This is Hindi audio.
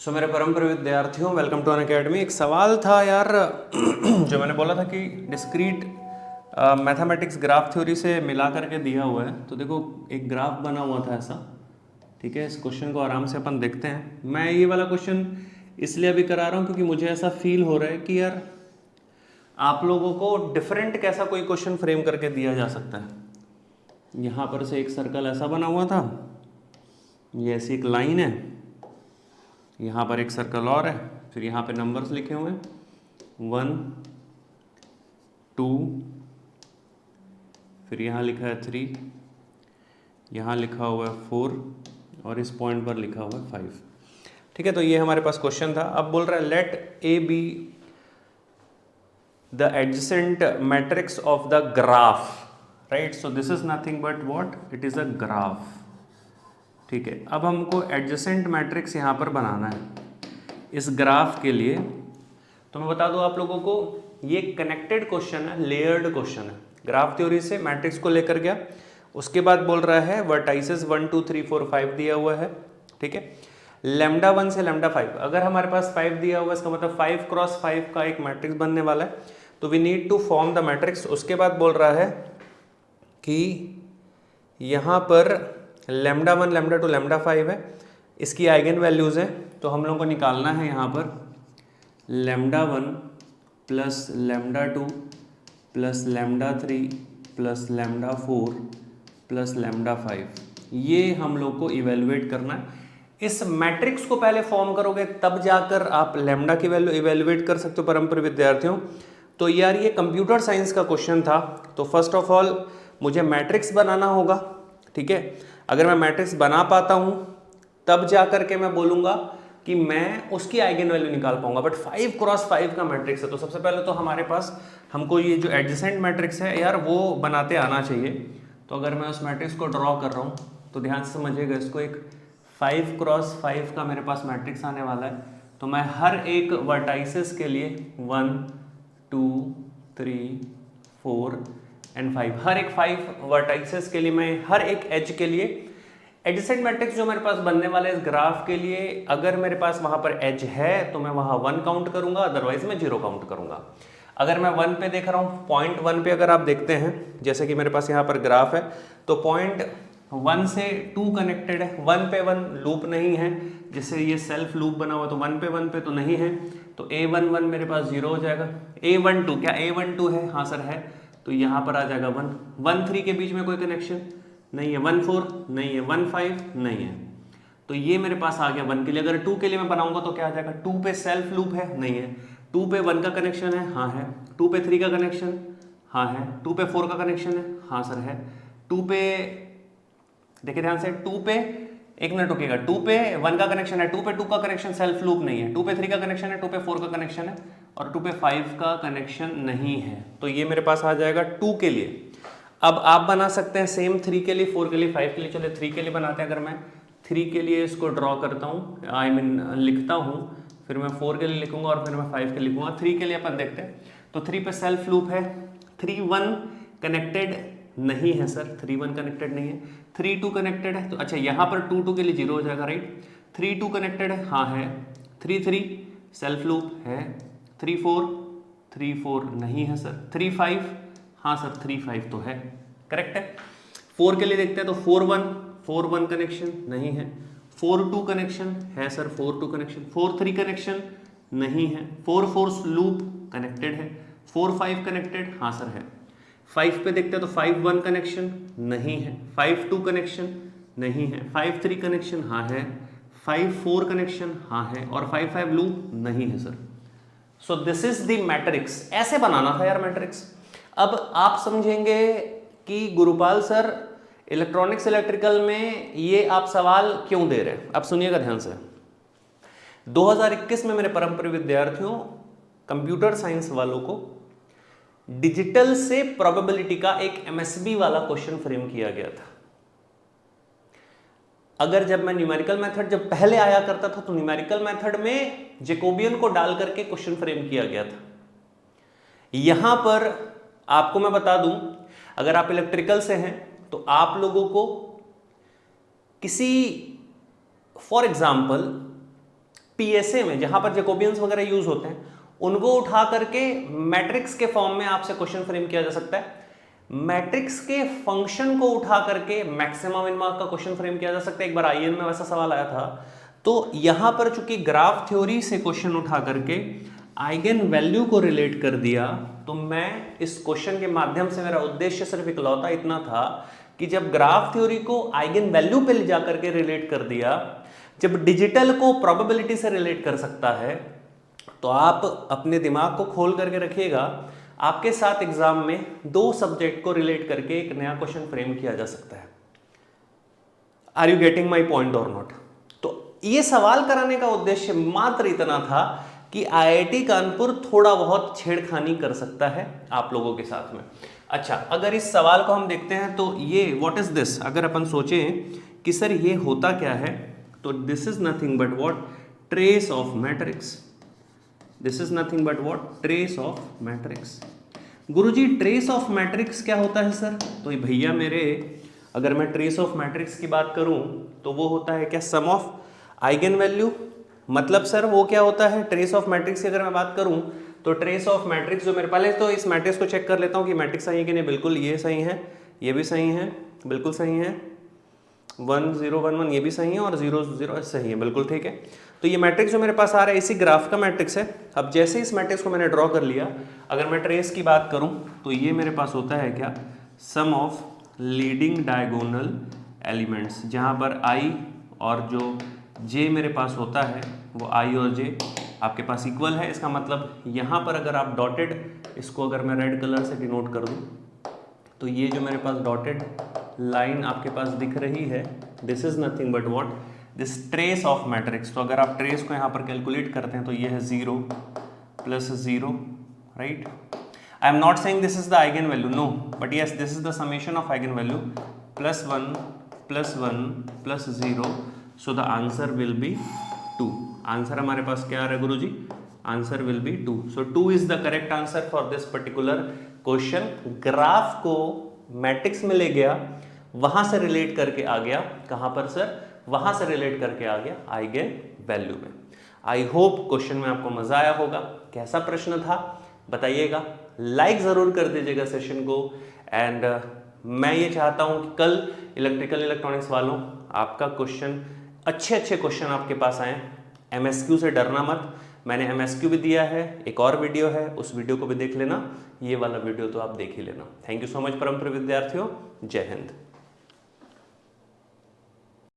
सो मेरे परम प्रिय विद्यार्थियों, वेलकम टू अन अकेडमी। एक सवाल था यार जो मैंने बोला था कि डिस्क्रीट मैथमेटिक्स ग्राफ थ्योरी से मिला करके दिया हुआ है। तो देखो एक ग्राफ बना हुआ था ऐसा, ठीक है। इस क्वेश्चन को आराम से अपन देखते हैं। मैं ये वाला क्वेश्चन इसलिए अभी करा रहा हूँ क्योंकि मुझे ऐसा फील हो रहा है कि यार आप लोगों को डिफरेंट कैसा कोई क्वेश्चन फ्रेम करके दिया जा सकता है। यहाँ पर से एक सर्कल ऐसा बना हुआ था, ये ऐसी एक लाइन है, यहाँ पर एक सर्कल और है, फिर यहाँ पे नंबर्स लिखे हुए हैं 1 2, फिर यहाँ लिखा है 3, यहाँ लिखा हुआ है 4 और इस पॉइंट पर लिखा हुआ है 5। ठीक है, तो ये हमारे पास क्वेश्चन था। अब बोल रहा है let A be the adjacent matrix of the graph, right. So this is nothing but what, it is a graph. ठीक है, अब हमको एडजेसेंट मैट्रिक्स यहाँ पर बनाना है इस ग्राफ के लिए। तो मैं बता दूं आप लोगों को, ये कनेक्टेड क्वेश्चन है, लेयर्ड क्वेश्चन है। ग्राफ थ्योरी से मैट्रिक्स को लेकर गया, उसके बाद बोल रहा है वर्टाइसेस 1 2 3 4 5 दिया हुआ है, ठीक है। लैम्डा 1 से लैम्डा 5, अगर हमारे पास 5 दिया हुआ है, इसका मतलब 5 क्रॉस 5 का एक मैट्रिक्स बनने वाला है। तो we need to form the matrix. उसके बाद बोल रहा है कि यहाँ पर लैम्डा 1 लैम्डा 2 लैम्डा 5 है, इसकी आइगन वैल्यूज़ हैं। तो हम लोगों को निकालना है यहाँ पर lambda 1 plus lambda 2 plus lambda 3 plus lambda 4 plus lambda 5। ये हम लोग को इवेलुएट करना है। इस मैट्रिक्स को पहले फॉर्म करोगे तब जाकर आप लैम्डा की वैल्यू इवेलुएट कर सकते हो परम प्रिय विद्यार्थियों। तो यार ये कंप्यूटर साइंस का क्वेश्चन था, तो फर्स्ट ऑफ ऑल मुझे मैट्रिक्स बनाना होगा, ठीक है। अगर मैं मैट्रिक्स बना पाता हूँ तब जा करके मैं बोलूँगा कि मैं उसकी आइगन वैल्यू निकाल पाऊंगा। बट 5 क्रॉस 5 का मैट्रिक्स है, तो सबसे पहले तो हमारे पास हमको ये जो एडजेसेंट मैट्रिक्स है यार वो बनाते आना चाहिए। तो अगर मैं उस मैट्रिक्स को ड्रॉ कर रहा हूँ तो ध्यान से समझिएगा, इसको एक 5 क्रॉस 5 का मेरे पास मैट्रिक्स आने वाला है। तो मैं हर एक वर्टाइसेस के लिए 1 2 3 4 एंड 5, हर एक 5 वर्टाइसेस के लिए, मैं हर एक एज के लिए एडजेसेंट मैट्रिक्स जो मेरे पास बनने वाला है इस ग्राफ के लिए, अगर मेरे पास वहां पर एज है तो मैं वहां 1 काउंट करूंगा, अदरवाइज मैं 0 काउंट करूंगा। अगर मैं 1 पे देख रहा हूँ, पॉइंट 1 पे अगर आप देखते हैं, जैसे कि मेरे पास यहाँ पर ग्राफ है, तो पॉइंट 1 से 2 कनेक्टेड है। 1 पे 1 लूप नहीं है, जिससे ये सेल्फ लूप बना हुआ, तो 1 पे तो नहीं है। तो a11 मेरे पास 0 हो जाएगा। a12 क्या a12 है? हाँ सर है। तो यहाँ पर आ जाएगा 1 1 3 के बीच में कोई कनेक्शन नहीं है, 1 4 नहीं है, 1 5 नहीं है। तो ये मेरे पास आ गया 1 के लिए। अगर 2 के लिए मैं बनाऊंगा तो क्या आ जाएगा, 2 पे सेल्फ लूप है, नहीं है। 2 पे 1 का कनेक्शन है, हाँ है। 2 पे 3 का कनेक्शन, हाँ है। 2 पे 4 का कनेक्शन है, हाँ सर है। 2 पे देखिए ध्यान से, 2 पे एक मिनट रुकिएगा, 2 पे 1 का कनेक्शन है, 2 पे 2 का कनेक्शन सेल्फ लूप नहीं है, 2 पे 3 का कनेक्शन है, 2 पे 4 का कनेक्शन है और 2 पे 5 का कनेक्शन नहीं है। तो ये मेरे पास आ जाएगा 2 के लिए। अब आप बना सकते हैं सेम 3 के लिए, 4 के लिए, 5 के लिए। चलिए 3 के लिए बनाते हैं। अगर मैं 3 के लिए इसको ड्रॉ करता हूँ, आई मीन लिखता हूँ, फिर मैं 4 के लिए लिखूंगा और फिर मैं 5 के लिए लिखूंगा। 3 के लिए अपन देखते हैं। तो 3 पे सेल्फ लूप है, 3 1 कनेक्टेड नहीं है सर, 3 1 कनेक्टेड नहीं है। 3 2 कनेक्टेड है, तो अच्छा यहाँ पर 2 2 के लिए 0 हो जाएगा, राइट। 3 2 कनेक्टेड है, हाँ है। 3 3 सेल्फ लूप है। 3 4 नहीं है सर। 3 5, हाँ सर 3 5 तो है, करेक्ट है। 4 के लिए देखते हैं, तो 4 1 कनेक्शन नहीं है। 4 2 कनेक्शन है सर, 4 2 कनेक्शन। 4 3 कनेक्शन नहीं है। 4 4 लूप कनेक्टेड है। 4 5 कनेक्टेड, हाँ सर है। 5 पे देखते हैं, तो 5 1 कनेक्शन नहीं है। 5 2 कनेक्शन नहीं है। 5 3 कनेक्शन हाँ है। 5 4 कनेक्शन हाँ है और 5 5 लूप नहीं है sir. So this is the matrix. ऐसे बनाना था यार मैट्रिक्स। अब आप समझेंगे कि गुरुपाल सर इलेक्ट्रॉनिक्स इलेक्ट्रिकल में ये आप सवाल क्यों दे रहे हैं। अब सुनिएगा ध्यान से। 2021 में मेरे परम प्रिय विद्यार्थियों, कंप्यूटर साइंस वालों को डिजिटल से प्रोबेबिलिटी का एक एमएसबी वाला क्वेश्चन फ्रेम किया गया था। अगर जब मैं न्यूमेरिकल मेथड जब पहले आया करता था, तो न्यूमेरिकल मेथड में जैकोबियन को डाल करके क्वेश्चन फ्रेम किया गया था। यहां पर आपको मैं बता दूं, अगर आप इलेक्ट्रिकल से हैं तो आप लोगों को किसी फॉर एग्जाम्पल पीएसए में जहां पर जैकोबियंस वगैरह यूज होते हैं उनको उठा करके मैट्रिक्स के फॉर्म में आपसे क्वेश्चन फ्रेम किया जा सकता है। मैट्रिक्स के फंक्शन को उठा करके मैक्सिमम इन मार्क का क्वेश्चन फ्रेम किया जा सकता है। एक बार आईएन में वैसा सवाल आया था। तो यहां पर चूंकि ग्राफ थ्योरी से क्वेश्चन उठा करके आइगन वैल्यू को रिलेट कर दिया, तो मैं इस क्वेश्चन के माध्यम से मेरा उद्देश्य सिर्फ इकलौता इतना था कि जब ग्राफ थ्योरी को आइगन वैल्यू पे ले जाकर के रिलेट कर दिया, जब डिजिटल को प्रोबेबिलिटी से रिलेट कर सकता है, तो आप अपने दिमाग को खोल करके रखिएगा, आपके साथ एग्जाम में 2 सब्जेक्ट को रिलेट करके एक नया क्वेश्चन फ्रेम किया जा सकता है। Are you getting my point और नॉट? तो ये सवाल कराने का उद्देश्य मात्र इतना था कि आईआईटी कानपुर थोड़ा बहुत छेड़खानी कर सकता है आप लोगों के साथ में। अच्छा, अगर इस सवाल को हम देखते हैं तो ये व्हाट इज दिस, अगर अपन सोचें कि सर ये होता क्या है, तो this is nothing but what, trace of matrix. This is nothing but what, trace of matrix. Guruji trace of matrix क्या होता है सर? तो भैया मेरे, अगर मैं ट्रेस ऑफ मैट्रिक्स की बात करूं तो वो होता है क्या, सम ऑफ आइगन वैल्यू। मतलब सर वो क्या होता है ट्रेस ऑफ मैट्रिक्स की अगर मैं बात करूं तो ट्रेस ऑफ मैट्रिक्स जो मेरे, पहले तो इस मैट्रिक्स को चेक कर लेता हूं कि मैट्रिक्स सही है कि नहीं। बिल्कुल ये सही है, ये भी सही है, बिल्कुल सही है, 1 0 1 1 ये भी सही है और 0 0 सही है, बिल्कुल ठीक है। तो ये मैट्रिक्स जो मेरे पास आ रहा है इसी ग्राफ का मैट्रिक्स है। अब जैसे इस मैट्रिक्स को मैंने ड्रॉ कर लिया, अगर मैं ट्रेस की बात करूं तो ये मेरे पास होता है क्या, सम ऑफ लीडिंग डायगोनल एलिमेंट्स, जहां पर आई और जो जे मेरे पास होता है वो आई और जे आपके पास इक्वल है। इसका मतलब यहाँ पर अगर आप डॉटेड, इसको अगर मैं रेड कलर से डिनोट कर दूँ, तो ये जो मेरे पास डॉटेड लाइन आपके पास दिख रही है, this is nothing but what, this trace of matrix. तो अगर आप ट्रेस को यहाँ पर कैलकुलेट करते हैं तो ये है 0 + 0, right. I am not saying this is the eigen value, no, but yes this is the summation of eigen value +1 + 1 + 0, so the answer will be 2। Answer हमारे पास क्या आ रहा है Guruji? Answer will be 2। So 2 is the correct answer for this particular question. Graph को मैट्रिक्स में ले गया, वहां से रिलेट करके आ गया, कहां पर सर? वहां से रिलेट करके आ गया आइगन वैल्यू में। आई होप क्वेश्चन में आपको मजा आया होगा। कैसा प्रश्न था बताइएगा, लाइक जरूर कर दीजिएगा सेशन को। एंड मैं ये चाहता हूं कि कल इलेक्ट्रिकल इलेक्ट्रॉनिक्स वालों आपका क्वेश्चन, अच्छे क्वेश्चन आपके पास आए। एमएसक्यू से डरना मत, मैंने एमएसक्यू भी दिया है, एक और वीडियो है, उस वीडियो को भी देख लेना, ये वाला वीडियो तो आप देख ही लेना। थैंक यू सो मच परम प्रिय विद्यार्थियों, जय हिंद।